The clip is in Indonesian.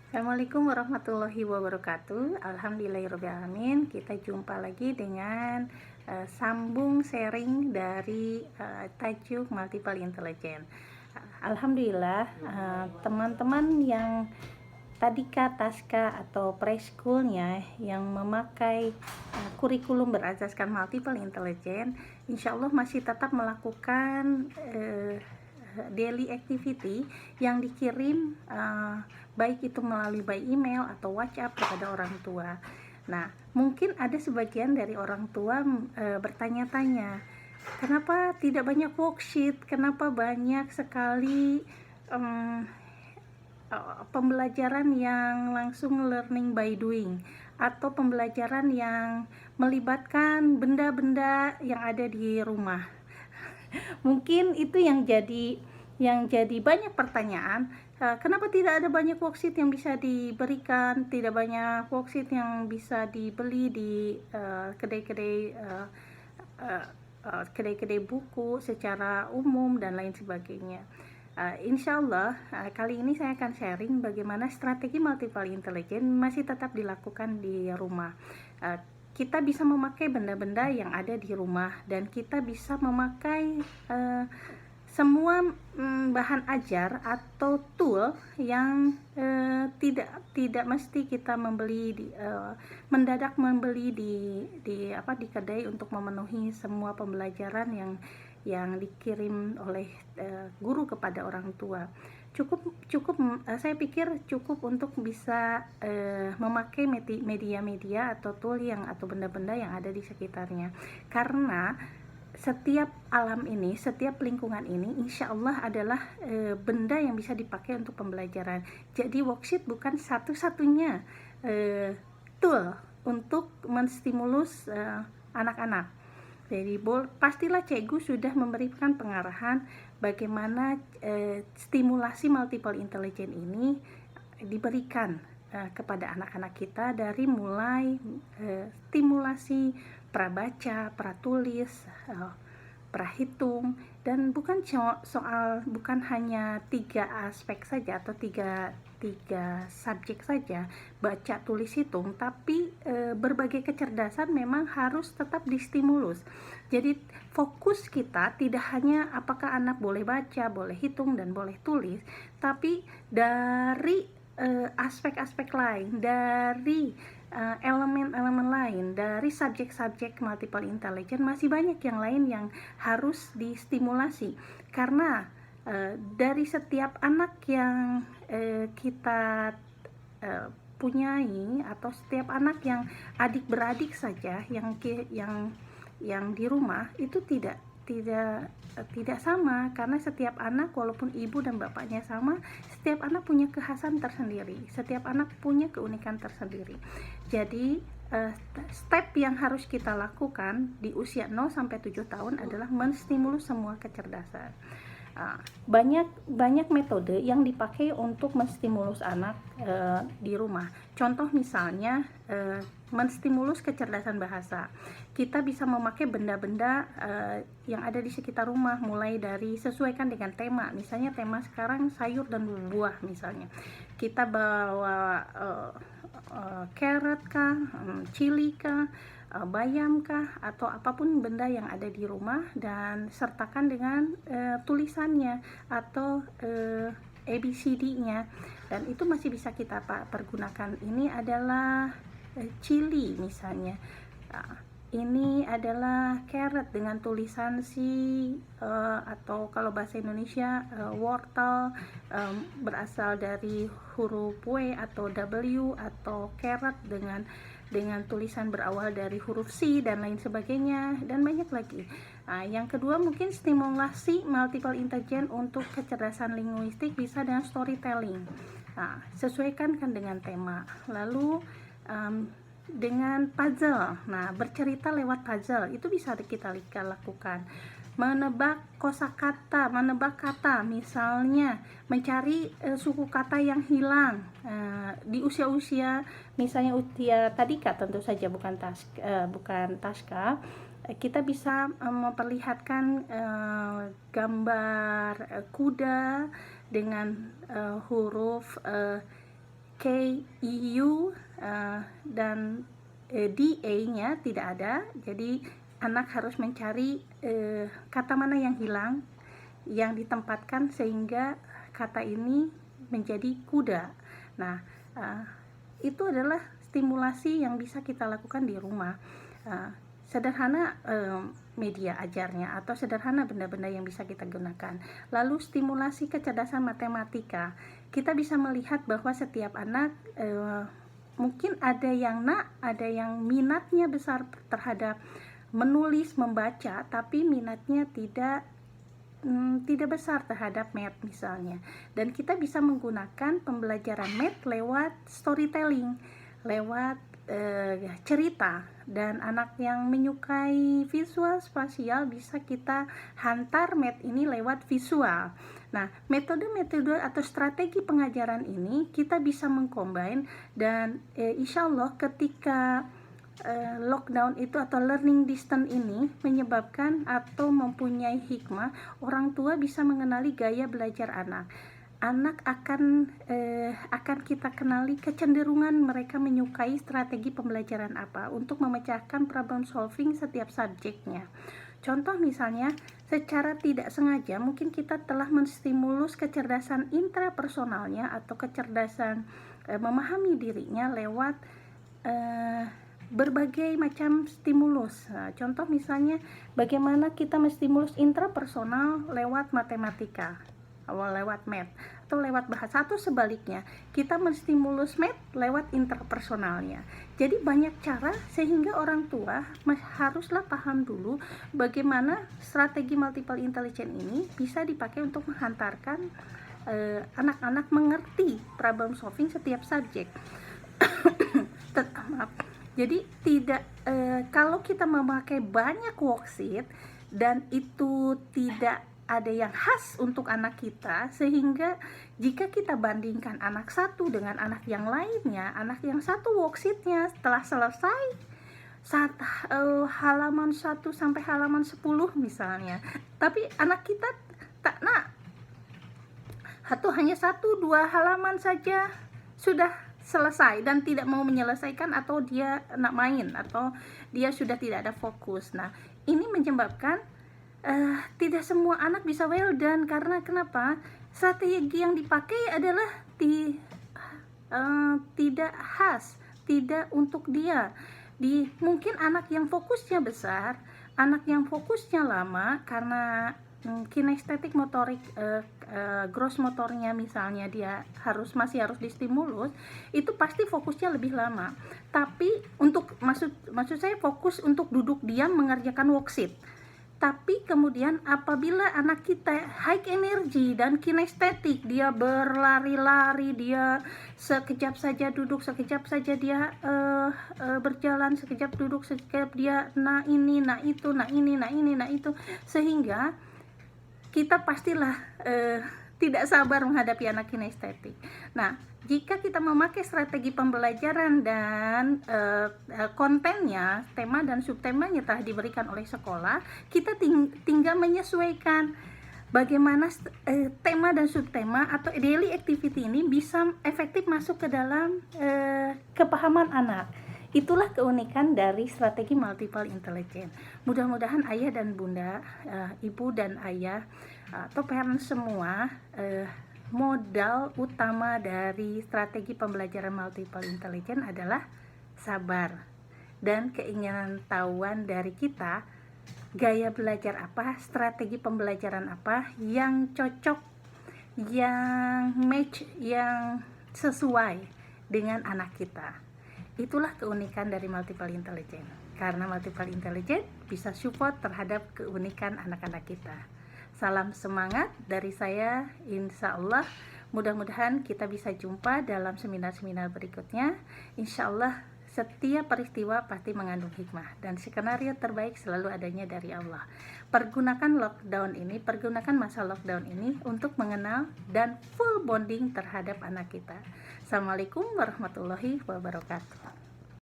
Assalamualaikum warahmatullahi wabarakatuh. Alhamdulillahirrahmanirrahim. Kita jumpa lagi dengan sambung sharing dari tajuk multiple intelligence. Alhamdulillah, teman-teman yang tadika, taska atau preschoolnya yang memakai kurikulum berasaskan multiple intelligence, insya Allah masih tetap melakukan daily activity yang dikirim baik itu melalui by email atau WhatsApp kepada orang tua. Nah, mungkin ada sebagian dari orang tua bertanya-tanya, kenapa tidak banyak worksheet, kenapa banyak sekali pembelajaran yang langsung learning by doing atau pembelajaran yang melibatkan benda-benda yang ada di rumah. Mungkin itu yang jadi banyak pertanyaan. Kenapa tidak ada banyak worksheet yang bisa diberikan, tidak banyak worksheet yang bisa dibeli di kedai-kedai buku secara umum dan lain sebagainya. Insya Allah kali ini saya akan sharing bagaimana strategi multiple intelligence masih tetap dilakukan di rumah. Kita bisa memakai benda-benda yang ada di rumah dan kita bisa memakai semua bahan ajar atau tool yang tidak mesti kita mendadak membeli di kedai untuk memenuhi semua pembelajaran yang dikirim oleh guru kepada orang tua. Saya pikir cukup untuk bisa memakai media-media atau tool atau benda-benda yang ada di sekitarnya, karena setiap alam ini, setiap lingkungan ini insya Allah adalah benda yang bisa dipakai untuk pembelajaran. Jadi worksheet bukan satu-satunya tool untuk menstimulus anak-anak. Jadi pastilah cikgu sudah memberikan pengarahan bagaimana stimulasi multiple intelligence ini diberikan kepada anak-anak kita, dari mulai stimulasi prabaca, pratulis, prahitung, dan bukan hanya 3 aspek saja atau tiga subjek saja, baca, tulis, hitung, tapi berbagai kecerdasan memang harus tetap distimulus. Jadi fokus kita tidak hanya apakah anak boleh baca, boleh hitung, dan boleh tulis, tapi dari aspek-aspek lain, dari elemen-elemen lain, dari subjek-subjek multiple intelligence, masih banyak yang lain yang harus distimulasi. Karena dari setiap anak yang kita punyai, atau setiap anak yang adik beradik saja yang di rumah itu tidak sama, karena setiap anak walaupun ibu dan bapaknya sama, setiap anak punya kekhasan tersendiri, setiap anak punya keunikan tersendiri. Jadi step yang harus kita lakukan di usia 0 sampai 7 tahun adalah menstimulus semua kecerdasan. Banyak metode yang dipakai untuk menstimulus anak di rumah. Contoh misalnya menstimulus kecerdasan bahasa. Kita bisa memakai benda-benda yang ada di sekitar rumah, mulai dari sesuaikan dengan tema. Misalnya tema sekarang sayur dan buah misalnya. Kita bawa carrot kah, chili kah, bayam kah, atau apapun benda yang ada di rumah, dan sertakan dengan tulisannya atau ABCD-nya, dan itu masih bisa kita pergunakan. Ini adalah chili misalnya, ini adalah carrot dengan tulisan atau kalau bahasa Indonesia wortel berasal dari huruf W atau W, atau carrot dengan tulisan berawal dari huruf C, dan lain sebagainya, dan banyak lagi. Yang kedua, mungkin stimulasi multiple intelligence untuk kecerdasan linguistik bisa dengan storytelling. Sesuaikan kan dengan tema. Lalu dengan puzzle, bercerita lewat puzzle itu bisa kita lakukan. Menebak kosakata, menebak kata, misalnya mencari suku kata yang hilang di usia misalnya usia tadika, tentu saja bukan taska. Kita bisa memperlihatkan gambar kuda dengan huruf KEU dan DA-nya tidak ada. Jadi anak harus mencari kata mana yang hilang, yang ditempatkan sehingga kata ini menjadi kuda. Nah, itu adalah stimulasi yang bisa kita lakukan di rumah. Sederhana media ajarnya atau sederhana benda-benda yang bisa kita gunakan. Lalu stimulasi kecerdasan matematika. Kita bisa melihat bahwa setiap anak mungkin ada yang minatnya besar terhadap menulis, membaca, tapi minatnya tidak besar terhadap math misalnya. Dan kita bisa menggunakan pembelajaran math lewat storytelling, lewat cerita. Dan anak yang menyukai visual spasial bisa kita hantar math ini lewat visual. Nah, metode-metode atau strategi pengajaran ini kita bisa mengcombine, dan insya Allah ketika lockdown itu atau learning distance ini menyebabkan atau mempunyai hikmah, orang tua bisa mengenali gaya belajar anak. Anak akan kita kenali kecenderungan mereka menyukai strategi pembelajaran apa untuk memecahkan problem solving setiap subjeknya. Contoh misalnya, secara tidak sengaja mungkin kita telah menstimulus kecerdasan intrapersonalnya atau kecerdasan memahami dirinya lewat berbagai macam stimulus. Nah, contoh misalnya bagaimana kita menstimulus intrapersonal lewat matematika, lewat math, atau lewat bahasa, atau sebaliknya kita menstimulus math lewat interpersonalnya. Jadi banyak cara sehingga orang tua haruslah paham dulu bagaimana strategi multiple intelligence ini bisa dipakai untuk menghantarkan anak-anak mengerti problem solving setiap subjek. Jadi tidak kalau kita memakai banyak worksheet dan itu tidak ada yang khas untuk anak kita, sehingga jika kita bandingkan anak satu dengan anak yang lainnya, anak yang satu worksheetnya setelah selesai halaman 1 sampai halaman 10 misalnya, tapi anak kita tak atau hanya 1-2 halaman saja sudah selesai dan tidak mau menyelesaikan, atau dia nak main, atau dia sudah tidak ada fokus. Nah, ini menyebabkan tidak semua anak bisa well done. Karena kenapa? Strategi yang dipakai adalah tidak khas, tidak untuk dia. Mungkin anak yang fokusnya besar, anak yang fokusnya lama karena kinestetik motorik, gross motornya misalnya dia masih harus distimulus, itu pasti fokusnya lebih lama. Tapi untuk maksud saya fokus untuk duduk diam mengerjakan worksheet. Tapi kemudian apabila anak kita high energy dan kinestetik, dia berlari-lari, dia sekejap saja duduk, sekejap saja dia berjalan, sekejap duduk, sekejap dia ini, itu, ini, itu, sehingga kita pastilah tidak sabar menghadapi anak kinestetik. Nah, jika kita memakai strategi pembelajaran dan kontennya, tema dan subtemanya telah diberikan oleh sekolah, kita tinggal menyesuaikan bagaimana tema dan subtema atau daily activity ini bisa efektif masuk ke dalam kepahaman anak. Itulah keunikan dari strategi multiple intelligence. Mudah-mudahan ayah dan bunda, ibu dan ayah, atau parents semua, modal utama dari strategi pembelajaran multiple intelligence adalah sabar dan keinginan tahuan dari kita, gaya belajar apa, strategi pembelajaran apa yang cocok, yang match, yang sesuai dengan anak kita. Itulah keunikan dari multiple intelligence, karena multiple intelligence bisa support terhadap keunikan anak-anak kita. Salam semangat dari saya, insya Allah. Mudah-mudahan kita bisa jumpa dalam seminar-seminar berikutnya. Insya Allah setiap peristiwa pasti mengandung hikmah, dan skenario terbaik selalu adanya dari Allah. Pergunakan masa lockdown ini untuk mengenal dan full bonding terhadap anak kita. Assalamualaikum warahmatullahi wabarakatuh.